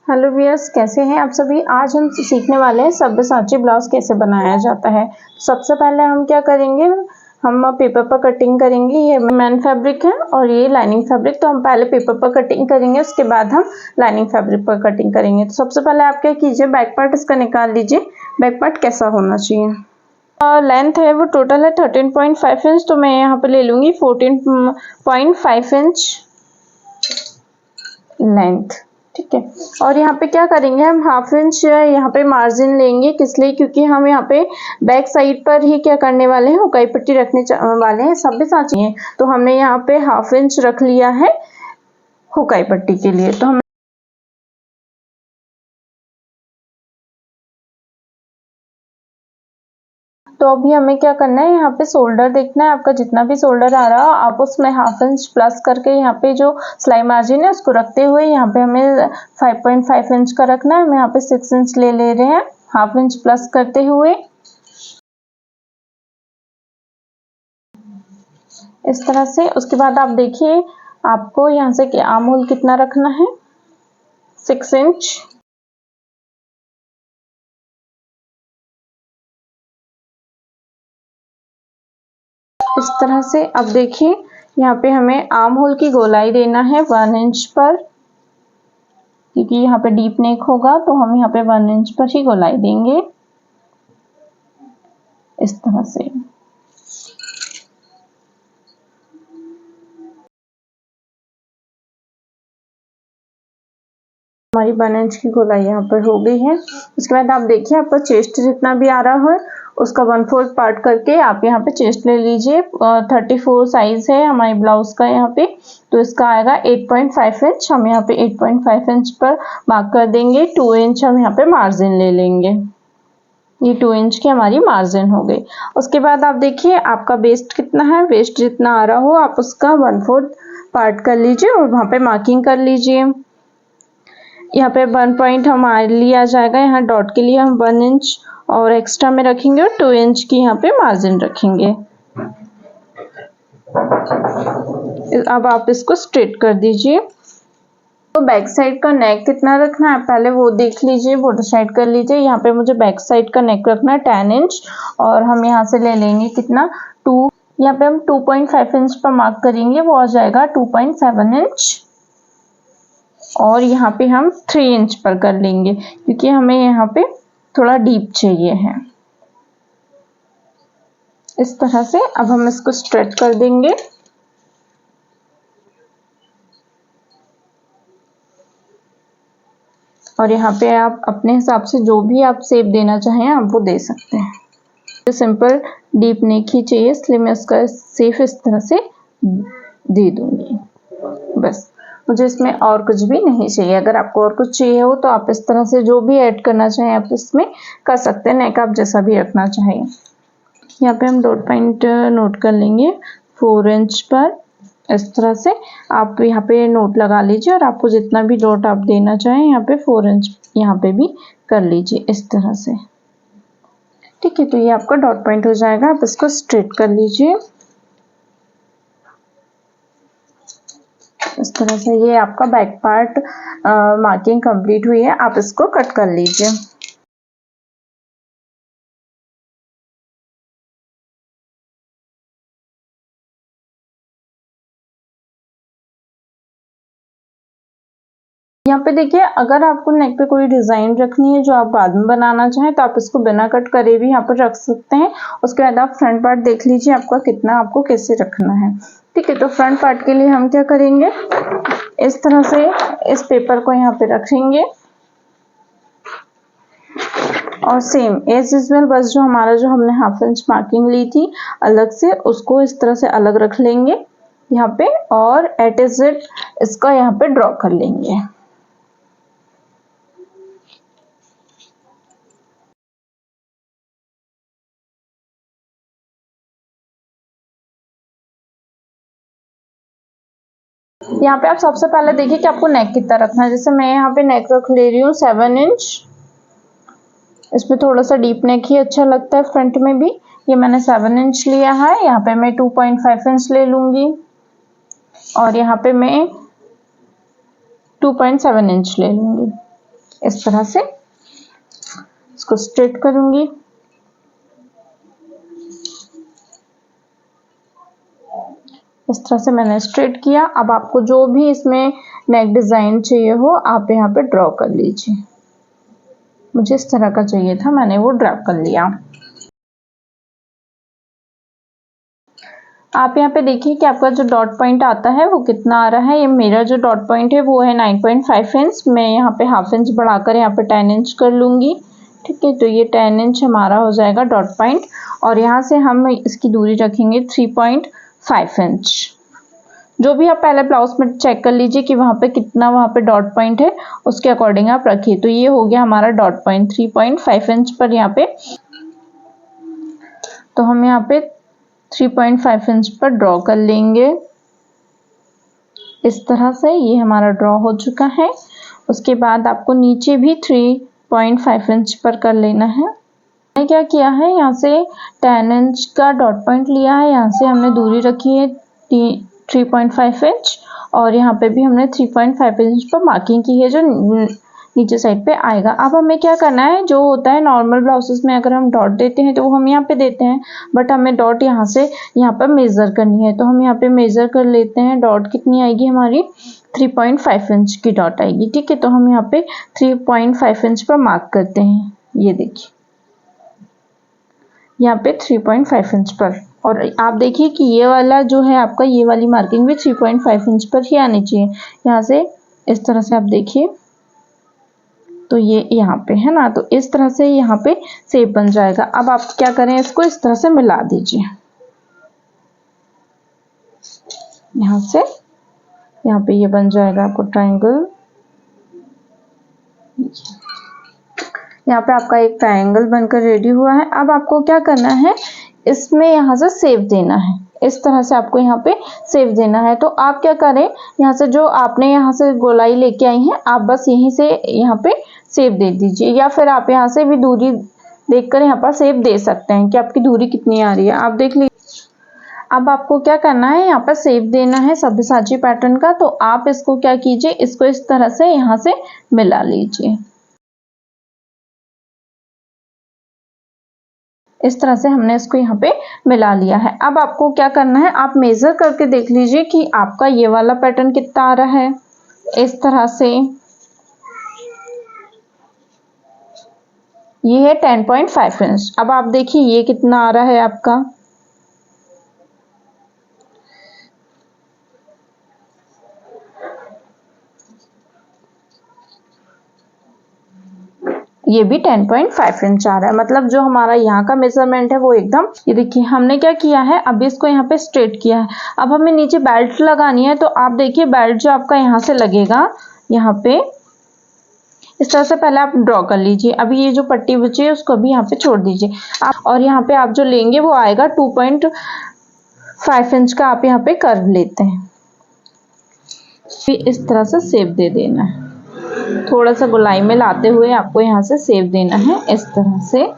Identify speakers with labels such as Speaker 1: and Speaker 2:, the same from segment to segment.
Speaker 1: Hello viewers, कैसे हैं आप सभी। आज हम सीखने वाले हैं सब्यसाची ब्लाउज कैसे बनाया जाता है। सबसे पहले हम क्या करेंगे, हम पेपर पर कटिंग करेंगे। ये मैन फैब्रिक है और ये लाइनिंग फैब्रिक, तो हम पहले पेपर पर कटिंग करेंगे, उसके बाद हम लाइनिंग फैब्रिक पर कटिंग करेंगे। तो सबसे पहले आप क्या कीजिए, बैक पार्ट इसका निकाल लीजिए। बैक पार्ट कैसा होना चाहिए। लेंथ है वो टोटल है 13.5 इंच, तो मैं यहाँ पे ले लूँगी 14.5 इंच लेंथ। ठीक है, और यहाँ पे क्या करेंगे, हम हाफ इंच यहाँ पे मार्जिन लेंगे। किस लिए, क्योंकि हम यहाँ पे बैक साइड पर ही क्या करने वाले हैं, हुकाई पट्टी रखने वाले हैं सब्यसाची है। तो हमने यहाँ पे हाफ इंच रख लिया है हुकाई पट्टी के लिए। तो हम तो अभी हमें क्या करना है, यहाँ पे शोल्डर देखना है। आपका जितना भी शोल्डर आ रहा हो आप उसमें हाफ इंच प्लस करके यहाँ पे जो सिलाई मार्जिन है उसको रखते हुए यहाँ पे हमें 5.5 इंच का रखना है। हम यहाँ पे 6 इंच ले रहे हैं हाफ इंच प्लस करते हुए, इस तरह से। उसके बाद आप देखिए आपको यहाँ से आर्म होल कितना रखना है, 6 इंच। इस तरह से अब देखिए यहाँ पे हमें आर्म होल की गोलाई देना है 1 इंच पर, क्योंकि यहाँ पे डीप नेक होगा तो हम यहाँ पे 1 इंच पर ही गोलाई देंगे, इस तरह से। हमारी 1 इंच की गोलाई यहाँ पर हो गई है। उसके बाद आप देखिए आपका चेस्ट जितना भी आ रहा है उसका 1/4 पार्ट करके आप यहाँ पे चेस्ट ले लीजिए। 34 साइज है हमारी ब्लाउज का यहाँ पे, तो इसका आएगा 8.5 इंच। हम यहाँ पे 8.5 इंच पर मार्क कर देंगे। 2 इंच हम यहाँ पे मार्जिन ले लेंगे। ये 2 इंच की हमारी मार्जिन हो गई। उसके बाद आप देखिए आपका वेस्ट कितना है, वेस्ट जितना आ रहा हो आप उसका 1/4 पार्ट कर लीजिए और वहाँ पे मार्किंग कर लीजिए। यहाँ पे 1 पॉइंट हमारे लिए आ जाएगा, यहाँ डॉट के लिए हम 1 इंच और एक्स्ट्रा में रखेंगे और 2 इंच की यहाँ पे मार्जिन रखेंगे। अब आप इसको स्ट्रेट कर दीजिए। तो बैक साइड का नेक कितना रखना है पहले वो देख लीजिए, वो डिसाइड कर लीजिए। यहाँ पे मुझे बैक साइड का नेक रखना है 10 इंच और हम यहाँ से ले लेंगे कितना 2, यहाँ पे हम 2.5 इंच पर मार्क करेंगे, वो आ जाएगा 2.7 इंच। और यहाँ पे हम 3 इंच पर कर लेंगे क्योंकि हमें यहाँ पे थोड़ा डीप चाहिए है, इस तरह से। अब हम इसको स्ट्रेच कर देंगे। और यहाँ पे आप अपने हिसाब से जो भी आप शेप देना चाहें आप वो दे सकते हैं। तो सिंपल डीप नेक ही चाहिए, इसलिए मैं उसका शेप इस तरह से दे दूंगी। बस, मुझे इसमें और कुछ भी नहीं चाहिए। अगर आपको और कुछ चाहिए हो तो आप इस तरह से जो भी ऐड करना चाहें आप इसमें कर सकते हैं। नेक आप जैसा भी रखना चाहें। यहाँ पे हम डॉट पॉइंट नोट कर लेंगे 4 इंच पर, इस तरह से। आप यहाँ पे नोट लगा लीजिए और आपको जितना भी डॉट आप देना चाहें यहाँ पे 4 इंच यहाँ पे भी कर लीजिए, इस तरह से। ठीक है, तो ये आपका डॉट पॉइंट हो जाएगा। आप इसको स्ट्रेट कर लीजिए इस तरह से। ये आपका बैक पार्ट मार्किंग कंप्लीट हुई है, आप इसको कट कर लीजिए। यहाँ पे देखिए अगर आपको नेक पे कोई डिजाइन रखनी है जो आप बाद में बनाना चाहें तो आप इसको बिना कट करे भी यहाँ पर रख सकते हैं। उसके बाद आप फ्रंट पार्ट देख लीजिए आपका कितना आपको कैसे रखना है। ठीक है, तो फ्रंट पार्ट के लिए हम क्या करेंगे, इस तरह से इस पेपर को यहाँ पे रखेंगे और सेम एज यूजुअल बस जो हमने हाफ इंच मार्किंग ली थी अलग से, उसको इस तरह से अलग रख लेंगे यहाँ पे और एट इज इट इसका यहाँ पे ड्रॉ कर लेंगे। यहाँ पे आप सबसे पहले देखिए कि आपको नेक कितना रखना है। जैसे मैं यहाँ पे नेक रख ले रही हूँ 7 इंच। इसमें थोड़ा सा डीप नेक ही अच्छा लगता है फ्रंट में भी। ये मैंने 7 इंच लिया है। यहाँ पे मैं 2.5 इंच ले लूंगी और यहाँ पे मैं 2.7 इंच ले लूंगी। इस तरह से इसको स्ट्रेट करूंगी। इस तरह से मैंने स्ट्रेट किया। अब आपको जो भी इसमें नेक डिजाइन चाहिए हो आप यहाँ पे ड्रॉ कर लीजिए। मुझे इस तरह का चाहिए था, मैंने वो ड्रॉ कर लिया। आप यहाँ पे देखिए कि आपका जो डॉट पॉइंट आता है वो कितना आ रहा है। ये मेरा जो डॉट पॉइंट है वो है 9.5 इंच। मैं यहाँ पे हाफ इंच बढ़ाकर यहाँ पे 10 इंच कर लूंगी। ठीक है, तो ये 10 इंच हमारा हो जाएगा डॉट पॉइंट। और यहाँ से हम इसकी दूरी रखेंगे 3.5 इंच। जो भी आप पहले ब्लाउज में चेक कर लीजिए कि वहाँ पे कितना वहाँ पे डॉट पॉइंट है, उसके अकॉर्डिंग आप रखिए। तो ये हो गया हमारा डॉट पॉइंट 3.5 इंच पर यहाँ पे। तो हम यहाँ पे 3.5 इंच पर ड्रॉ कर लेंगे। इस तरह से ये हमारा ड्रॉ हो चुका है। उसके बाद आपको नीचे भी 3.5 इंच पर कर लेना है। मैंने क्या किया है, यहाँ से 10 इंच का डॉट पॉइंट लिया है, यहाँ से हमने दूरी रखी है 3.5 इंच और यहाँ पे भी हमने 3.5 इंच पर मार्किंग की है जो नीचे साइड पे आएगा। अब हमें क्या करना है, जो होता है नॉर्मल ब्लाउजेस में अगर हम डॉट देते हैं तो वो हम यहाँ पे देते हैं, बट हमें डॉट यहाँ से यहाँ पर मेजर करनी है। तो हम यहाँ पे मेजर कर लेते हैं। डॉट कितनी आएगी हमारी, 3.5 इंच की डॉट आएगी। ठीक है, तो हम यहाँ पे 3.5 इंच पर मार्क करते हैं। ये देखिए यहाँ पे 3.5 इंच पर। और आप देखिए कि ये वाला जो है आपका, ये वाली मार्किंग भी 3.5 इंच पर ही आनी चाहिए। यहाँ से इस तरह से आप देखिए तो ये यहाँ पे है ना, तो इस तरह से यहाँ पे शेप बन जाएगा। अब आप क्या करें, इसको इस तरह से मिला दीजिए। यहाँ से यहाँ पे ये बन जाएगा आपको ट्रायंगल। यहाँ पे आपका एक ट्रायंगल बनकर रेडी हुआ है। अब आपको क्या करना है, इसमें यहाँ से शेप देना है। इस तरह से आपको यहाँ पे शेप देना है। तो आप क्या करें, यहाँ से जो आपने यहाँ से गोलाई लेके आई हैं, आप बस यहीं से यहाँ पे शेप दे दीजिए, या फिर आप यहाँ से भी दूरी देखकर यहाँ पर शेप दे सकते हैं कि आपकी दूरी कितनी आ रही है। आप देख लीजिए। अब आपको क्या करना है, यहाँ पर शेप देना है सब्यसाची पैटर्न का। तो आप इसको क्या कीजिए, इसको इस तरह से यहाँ से मिला लीजिए। इस तरह से हमने इसको यहाँ पे मिला लिया है। अब आपको क्या करना है, आप मेजर करके देख लीजिए कि आपका ये वाला पैटर्न कितना आ रहा है। इस तरह से ये है 10.5 इंच। अब आप देखिए ये कितना आ रहा है आपका। ये भी 10.5 इंच आ रहा है। मतलब जो हमारा यहाँ का मेजरमेंट है वो एकदम, ये देखिए हमने क्या किया है, अभी इसको यहाँ पे स्ट्रेट किया है। अब हमें नीचे बेल्ट लगानी है। तो आप देखिए बेल्ट जो आपका यहाँ से लगेगा, यहाँ पे इस तरह से पहले आप ड्रॉ कर लीजिए। अभी ये जो पट्टी बची है उसको भी यहाँ पे छोड़ दीजिए आप। और यहाँ पे आप जो लेंगे वो आएगा 2.5 इंच का। आप यहाँ पे कर्व लेते हैं, फिर इस तरह से शेप दे देना है। थोड़ा सा गोलाई में लाते हुए आपको यहाँ से शेप देना है। इस तरह से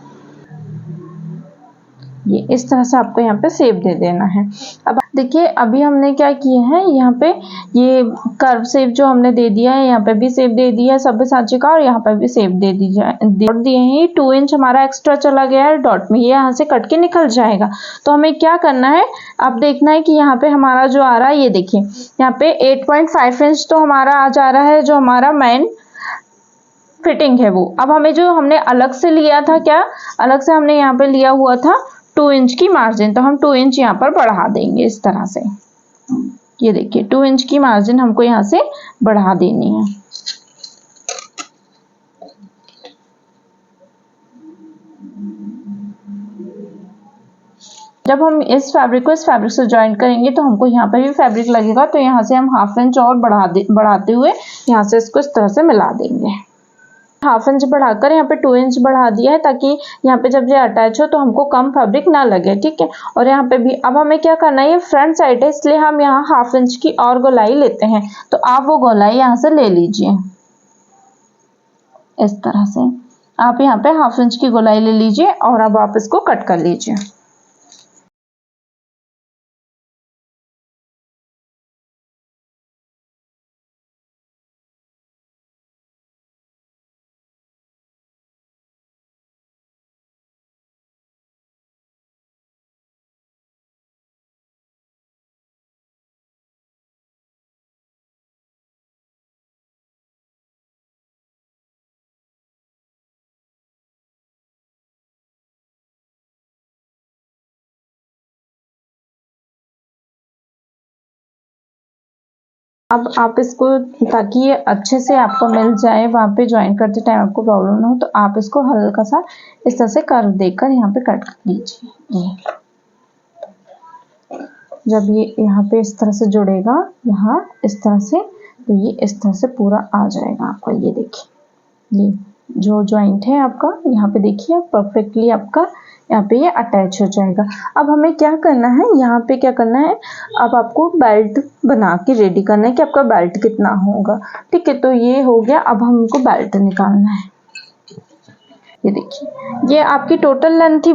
Speaker 1: ये इस तरह से आपको यहाँ पे शेप दे देना है। अब देखिए अभी हमने क्या किया है, यहाँ पे ये कर्व शेप जो हमने दे दिया है, यहाँ पे भी शेप दे दिया है सब्यसाची का, और यहाँ पे भी शेप दे दिए हैं। 2 इंच हमारा एक्स्ट्रा चला गया है डॉट में, ये यहाँ से कट के निकल जाएगा। तो हमें क्या करना है, अब देखना है कि यहाँ पे हमारा जो आ रहा है, ये देखिए यहाँ पे 8.5 इंच तो हमारा आ जा रहा है, जो हमारा मेन फिटिंग है वो। अब हमें जो हमने अलग से लिया था, क्या अलग से हमने यहाँ पे लिया हुआ था 2 इंच की मार्जिन, तो हम 2 इंच यहाँ पर बढ़ा देंगे इस तरह से। ये देखिए 2 इंच की मार्जिन हमको यहाँ से बढ़ा देनी है। जब हम इस फैब्रिक को इस फैब्रिक से ज्वाइन करेंगे तो हमको यहाँ पर भी फैब्रिक लगेगा। तो यहाँ से हम हाफ इंच और बढ़ाते हुए यहाँ से इसको इस तरह से मिला देंगे। हाफ इंच बढ़ाकर यहाँ पे 2 इंच बढ़ा दिया है, ताकि यहाँ पे जब ये अटैच हो तो हमको कम फैब्रिक ना लगे। ठीक है, और यहाँ पे भी अब हमें क्या करना है, ये फ्रंट साइड है इसलिए हम यहाँ हाफ इंच की और गोलाई लेते हैं। तो आप वो गोलाई यहाँ से ले लीजिए। इस तरह से आप यहाँ पे हाफ इंच की गोलाई ले लीजिए और अब आप इसको कट कर लीजिए। अब आप इसको, ताकि ये अच्छे से आपको मिल जाए, वहाँ पे ज्वाइन करते टाइम आपको प्रॉब्लम ना हो, तो आप इसको हल्का सा इस तरह से कर्व देकर यहाँ पे कट कर लीजिए। ये जब ये यहाँ पे इस तरह से जुड़ेगा, यहाँ इस तरह से, तो ये इस तरह से पूरा आ जाएगा आपका। ये देखिए, ये जो जॉइंट है आपका, यहाँ पे देखिए परफेक्टली आपका यहाँ पे ये अटैच हो जाएगा। अब हमें क्या करना है, यहाँ पे क्या करना है, अब आपको बेल्ट बना के रेडी करना है कि आपका बेल्ट कितना होगा। ठीक है, तो ये हो गया। अब हमको बेल्ट निकालना है। ये देखिए, ये आपकी टोटल लेंथ थी,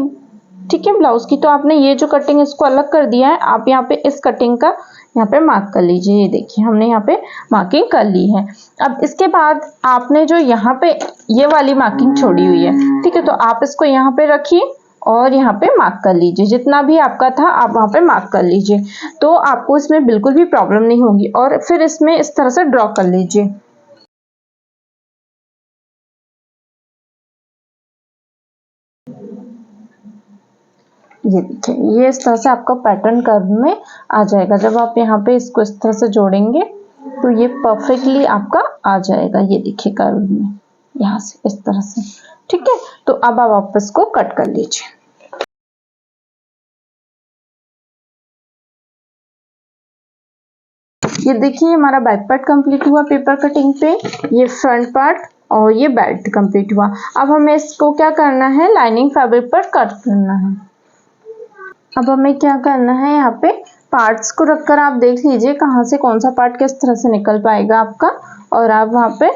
Speaker 1: ठीक है, ब्लाउज की। तो आपने ये जो कटिंग इसको अलग कर दिया है, आप यहाँ पे इस कटिंग का यहाँ पे मार्क कर लीजिए। ये देखिए, हमने यहाँ पे मार्किंग कर ली है। अब इसके बाद आपने जो यहाँ पे ये वाली मार्किंग छोड़ी हुई है, ठीक है, तो आप इसको यहाँ पे रखिए और यहाँ पे मार्क कर लीजिए। जितना भी आपका था आप वहाँ पे मार्क कर लीजिए, तो आपको इसमें बिल्कुल भी प्रॉब्लम नहीं होगी। और फिर इसमें इस तरह से ड्रॉ कर लीजिए। ये देखिए, ये इस तरह से आपका पैटर्न कर्व में आ जाएगा। जब आप यहाँ पे इसको इस तरह से जोड़ेंगे तो ये परफेक्टली आपका आ जाएगा। ये देखिए, कर्व में यहाँ से इस तरह से। ठीक है, तो अब आप वापस को कट कर लीजिए। ये देखिए, हमारा बैक पार्ट कंप्लीट हुआ पेपर कटिंग पे, ये फ्रंट पार्ट और ये बेल्ट कंप्लीट हुआ। अब हमें इसको क्या करना है, लाइनिंग फैब्रिक पर कट करना है। अब हमें क्या करना है, यहाँ पे पार्ट्स को रखकर आप देख लीजिए कहाँ से कौन सा पार्ट किस तरह से निकल पाएगा आपका, और आप वहाँ पे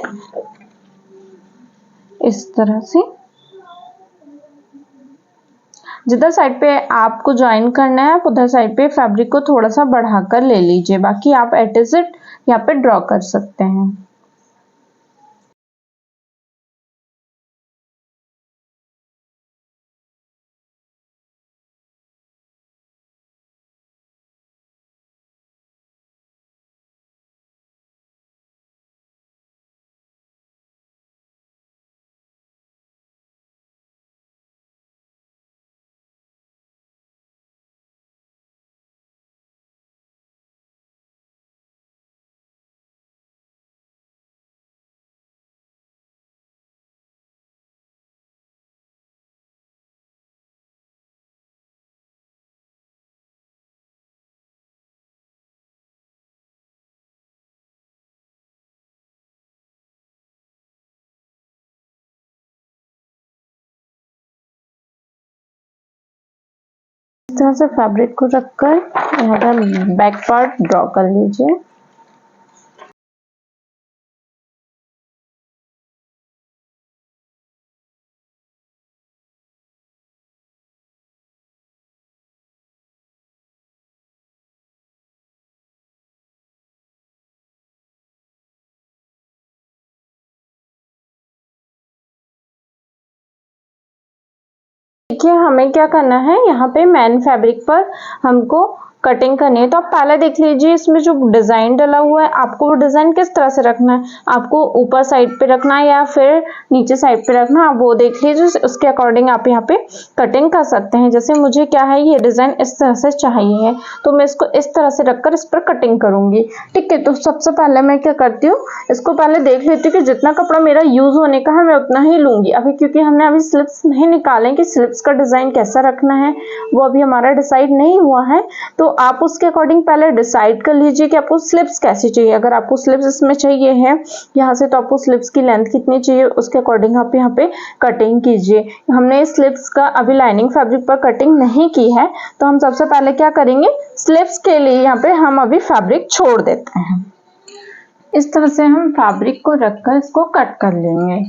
Speaker 1: इस तरह से जिधर साइड पे आपको ज्वाइन करना है, आप उधर साइड पे फैब्रिक को थोड़ा सा बढ़ाकर ले लीजिए। बाकी आप एट इज इट यहाँ पे ड्रॉ कर सकते हैं। इस तरह से फैब्रिक को रखकर यहाँ पे बैक पार्ट ड्रॉ कर लीजिए। देखिए, हमें क्या करना है, यहाँ पे मैन फैब्रिक पर हमको कटिंग करनी है। तो आप पहले देख लीजिए, इसमें जो डिजाइन डला हुआ है, आपको वो डिजाइन किस तरह से रखना है, आपको ऊपर साइड पे रखना है या फिर नीचे साइड पे रखना है, आप वो देख लीजिए। उसके अकॉर्डिंग आप यहाँ पे कटिंग कर सकते हैं। जैसे मुझे क्या है, ये डिजाइन इस तरह से चाहिए है, तो मैं इसको इस तरह से रखकर इस पर कटिंग करूंगी। ठीक है, तो सबसे पहले मैं क्या करती हूँ, इसको पहले देख लेती हूँ कि जितना कपड़ा मेरा यूज होने का है मैं उतना ही लूंगी। अभी क्योंकि हमने अभी स्लिप्स नहीं निकाले कि स्लिप्स का डिजाइन कैसा रखना है, वो अभी हमारा डिसाइड नहीं हुआ है। तो आप उसके अकॉर्डिंग पहले डिसाइड कर लीजिए कि आपको स्लिप्स कैसी चाहिए। अगर आपको स्लिप्स इसमें चाहिए है यहाँ से, तो आपको स्लिप्स की लेंथ कितनी चाहिए, उसके अकॉर्डिंग आप यहाँ पे कटिंग कीजिए। हमने स्लिप्स का अभी लाइनिंग फैब्रिक पर कटिंग नहीं की है, तो हम सबसे पहले क्या करेंगे, स्लिप्स के लिए यहाँ पे हम अभी फैब्रिक छोड़ देते हैं। इस तरह से हम फैब्रिक को रखकर इसको कट कर लेंगे।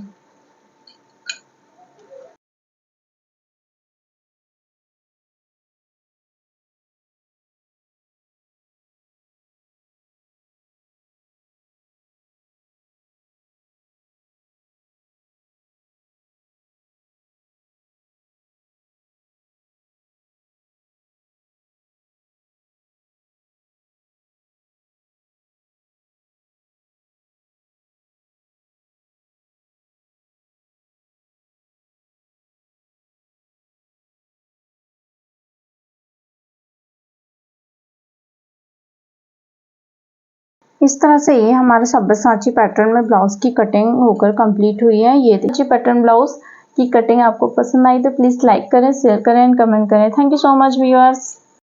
Speaker 1: इस तरह से ये हमारे सब्यसाची पैटर्न में ब्लाउज की कटिंग होकर कंप्लीट हुई है। ये देखिए पैटर्न ब्लाउज की कटिंग आपको पसंद आई तो प्लीज़ लाइक करें, शेयर करें एंड कमेंट करें। Thank you so much viewers.